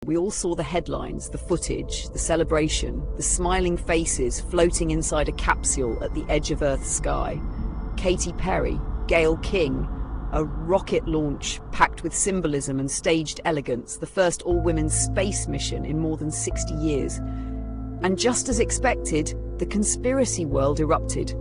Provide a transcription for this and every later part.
We all saw the headlines, the footage, the celebration, the smiling faces floating inside a capsule at the edge of Earth's sky. Katy Perry, Gayle King, a rocket launch packed with symbolism and staged elegance, the first all-women space mission in more than 60 years. And just as expected, the conspiracy world erupted.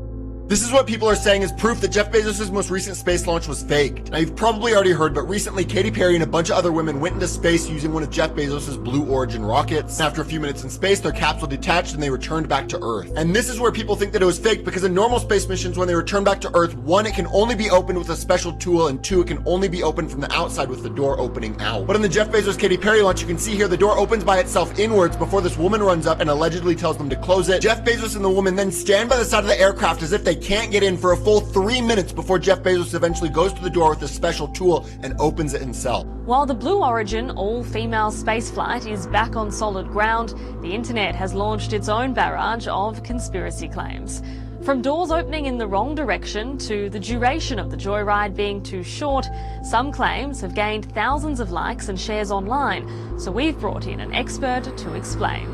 This is what people are saying is proof that Jeff Bezos' most recent space launch was faked. Now you've probably already heard, but recently Katy Perry and a bunch of other women went into space using one of Jeff Bezos' Blue Origin rockets. After a few minutes in space, their capsule detached and they returned back to Earth. And this is where people think that it was faked, because in normal space missions, when they return back to Earth, one, it can only be opened with a special tool, and two, it can only be opened from the outside with the door opening out. But in the Jeff Bezos Katy Perry launch, you can see here the door opens by itself inwards before this woman runs up and allegedly tells them to close it. Jeff Bezos and the woman then stand by the side of the aircraft as if they can't get in for a full 3 minutes before Jeff Bezos eventually goes to the door with a special tool and opens it himself. While the Blue Origin all-female spaceflight is back on solid ground, the internet has launched its own barrage of conspiracy claims. From doors opening in the wrong direction to the duration of the joyride being too short, some claims have gained thousands of likes and shares online, so we've brought in an expert to explain.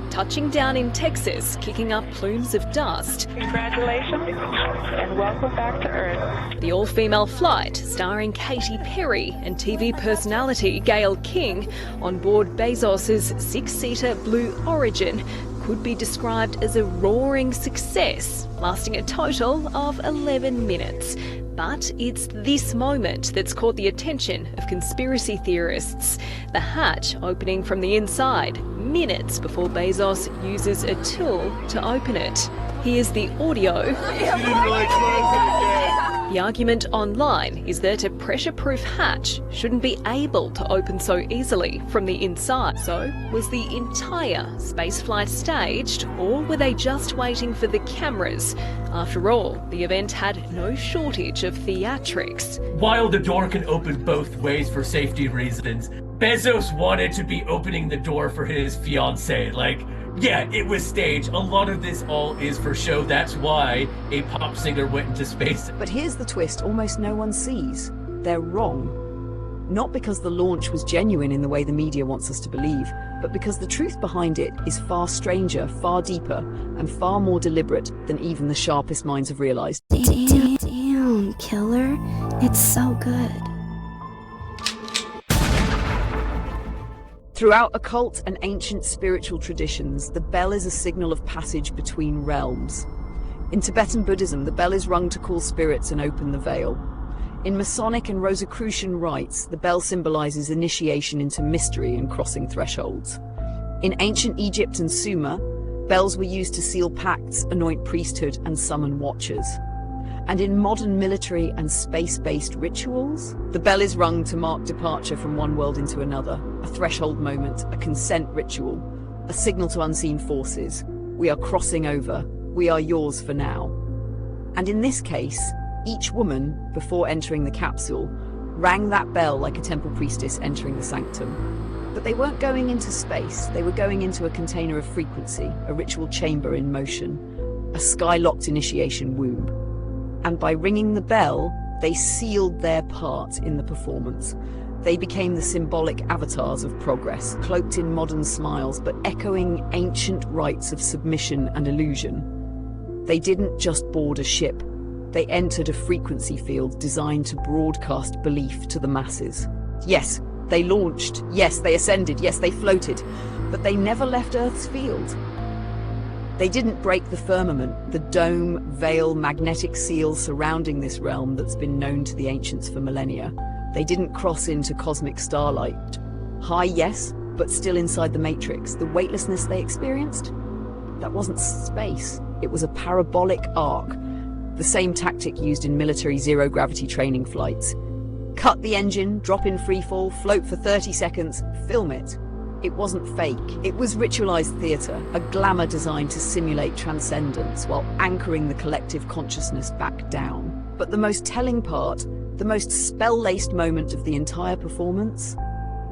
Touching down in Texas, kicking up plumes of dust. Congratulations and welcome back to Earth. The all-female flight, starring Katy Perry and TV personality Gayle King on board Bezos' 6-seater Blue Origin, could be described as a roaring success, lasting a total of 11 minutes. But it's this moment that's caught the attention of conspiracy theorists. The hatch opening from the inside, minutes before Bezos uses a tool to open it. Here's the audio. The argument online is that a pressure-proof hatch shouldn't be able to open so easily from the inside. So, was the entire spaceflight staged, or were they just waiting for the cameras? After all, the event had no shortage of theatrics. While the door can open both ways for safety reasons, Bezos wanted to be opening the door for his fiancée. Yeah, it was staged. A lot of this all is for show. That's why a pop singer went into space. But here's the twist almost no one sees. They're wrong. Not because the launch was genuine in the way the media wants us to believe, but because the truth behind it is far stranger, far deeper, and far more deliberate than even the sharpest minds have realized. Damn, killer. It's so good. Throughout occult and ancient spiritual traditions, the bell is a signal of passage between realms. In Tibetan Buddhism, the bell is rung to call spirits and open the veil. In Masonic and Rosicrucian rites, the bell symbolizes initiation into mystery and crossing thresholds. In ancient Egypt and Sumer, bells were used to seal pacts, anoint priesthood, and summon watchers. And in modern military and space-based rituals, the bell is rung to mark departure from one world into another, a threshold moment, a consent ritual, a signal to unseen forces. We are crossing over. We are yours for now. And in this case, each woman, before entering the capsule, rang that bell like a temple priestess entering the sanctum. But they weren't going into space. They were going into a container of frequency, a ritual chamber in motion, a sky-locked initiation womb. And by ringing the bell, they sealed their part in the performance. They became the symbolic avatars of progress, cloaked in modern smiles, but echoing ancient rites of submission and illusion. They didn't just board a ship. They entered a frequency field designed to broadcast belief to the masses. Yes, they launched. Yes, they ascended. Yes, they floated. But they never left Earth's field. They didn't break the firmament, the dome, veil, magnetic seal surrounding this realm that's been known to the ancients for millennia. They didn't cross into cosmic starlight. High, yes, but still inside the matrix. The weightlessness they experienced? That wasn't space. It was a parabolic arc. The same tactic used in military zero-gravity training flights. Cut the engine, drop in freefall, float for 30 seconds, film it. It wasn't fake. It was ritualized theater, a glamour designed to simulate transcendence while anchoring the collective consciousness back down. But the most telling part, the most spell-laced moment of the entire performance?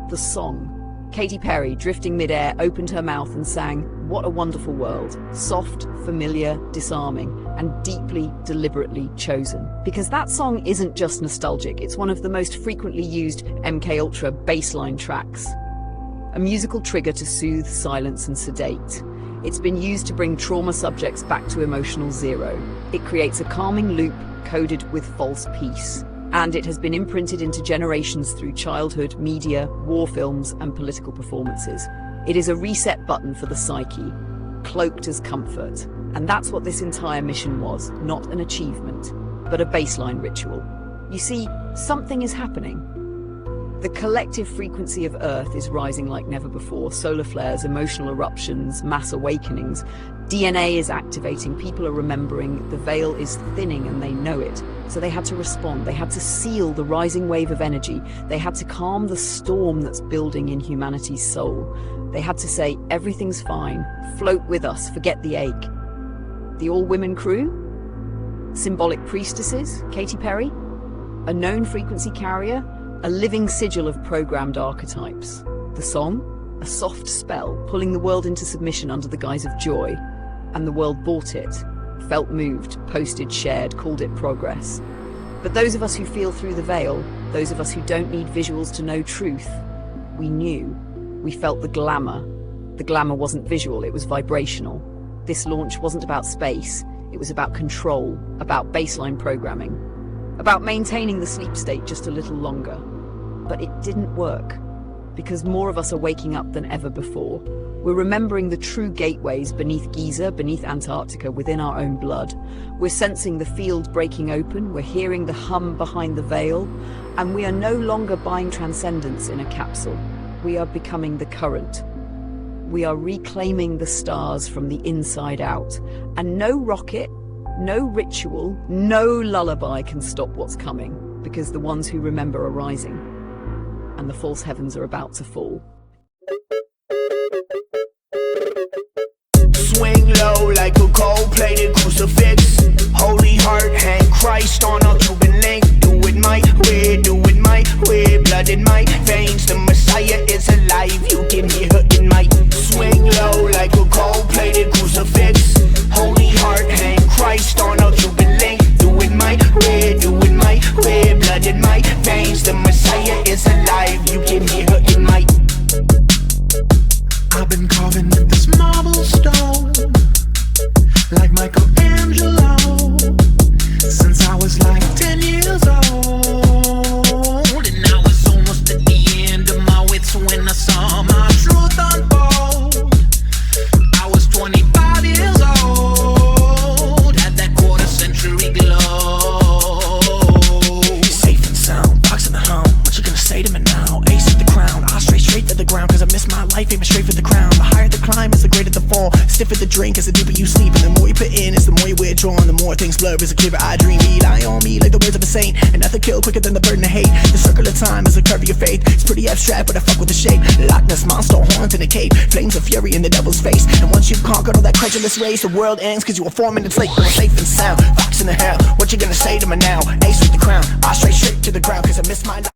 The song. Katy Perry, drifting midair, opened her mouth and sang, "What a Wonderful World." Soft, familiar, disarming, and deeply, deliberately chosen. Because that song isn't just nostalgic, it's one of the most frequently used MK Ultra bassline tracks. a musical trigger to soothe, silence, and sedate. It's been used to bring trauma subjects back to emotional zero. It creates a calming loop coded with false peace. And it has been imprinted into generations through childhood, media, war films, and political performances. It is a reset button for the psyche, cloaked as comfort. And that's what this entire mission was, not an achievement, but a baseline ritual. You see, something is happening. The collective frequency of Earth is rising like never before. Solar flares, emotional eruptions, mass awakenings. DNA is activating, people are remembering, the veil is thinning and they know it. So they had to respond, they had to seal the rising wave of energy, they had to calm the storm that's building in humanity's soul. They had to say, everything's fine, float with us, forget the ache. The all-women crew? Symbolic priestesses? Katy Perry? A known frequency carrier? A living sigil of programmed archetypes. The song? A soft spell, pulling the world into submission under the guise of joy. And the world bought it, felt moved, posted, shared, called it progress. But those of us who feel through the veil, those of us who don't need visuals to know truth, we knew. We felt the glamour. The glamour wasn't visual, it was vibrational. This launch wasn't about space, it was about control, about baseline programming, about maintaining the sleep state just a little longer. But it didn't work, because more of us are waking up than ever before. We're remembering the true gateways beneath Giza, beneath Antarctica, within our own blood. We're sensing the field breaking open, we're hearing the hum behind the veil, and we are no longer buying transcendence in a capsule. We are becoming the current. We are reclaiming the stars from the inside out. And no rocket, no ritual, no lullaby can stop what's coming, because the ones who remember are rising, and the false heavens are about to fall. Swing low like a gold-plated crucifix. Holy heart, hang Christ on a Cuban link. Do it my way, do it my way. Blood in my veins, the Messiah is alive. You can hear her in my swing low like a gold-plated crucifix. Holy heart, hang Christ on a Cuban link. Do it my way, do it my way. Blood in my veins, the Messiah is alive. You can hear her in my. I've been carving with this marble stone, like Michelangelo, since I was like 10 years old. And I was almost at the end of my wits when I saw my truth unfold. I was 25 years old, had that quarter-century glow. Safe and sound, box in the home. What you gonna say to me now? Ace at the crown, I straight to the ground, cause I miss my life, aiming straight for the crown. The higher the climb is the greater the fall. Stiffer the drink is the deeper you sleep. And the more you put in is the more you withdraw. And the more things blur is a clearer I dream. Rely on me like the words of a saint, and nothing kill quicker than the burden of hate. The circle of time is a curve of your faith. It's pretty abstract but I fuck with the shape. Loch Ness monster, horns in a cape, flames of fury in the devil's face. And once you've conquered all that credulous race, the world ends cause you were 4 minutes late. Going safe and sound, fox in the hell. What you gonna say to me now? Ace with the crown, I straight to the ground, cause I miss my life.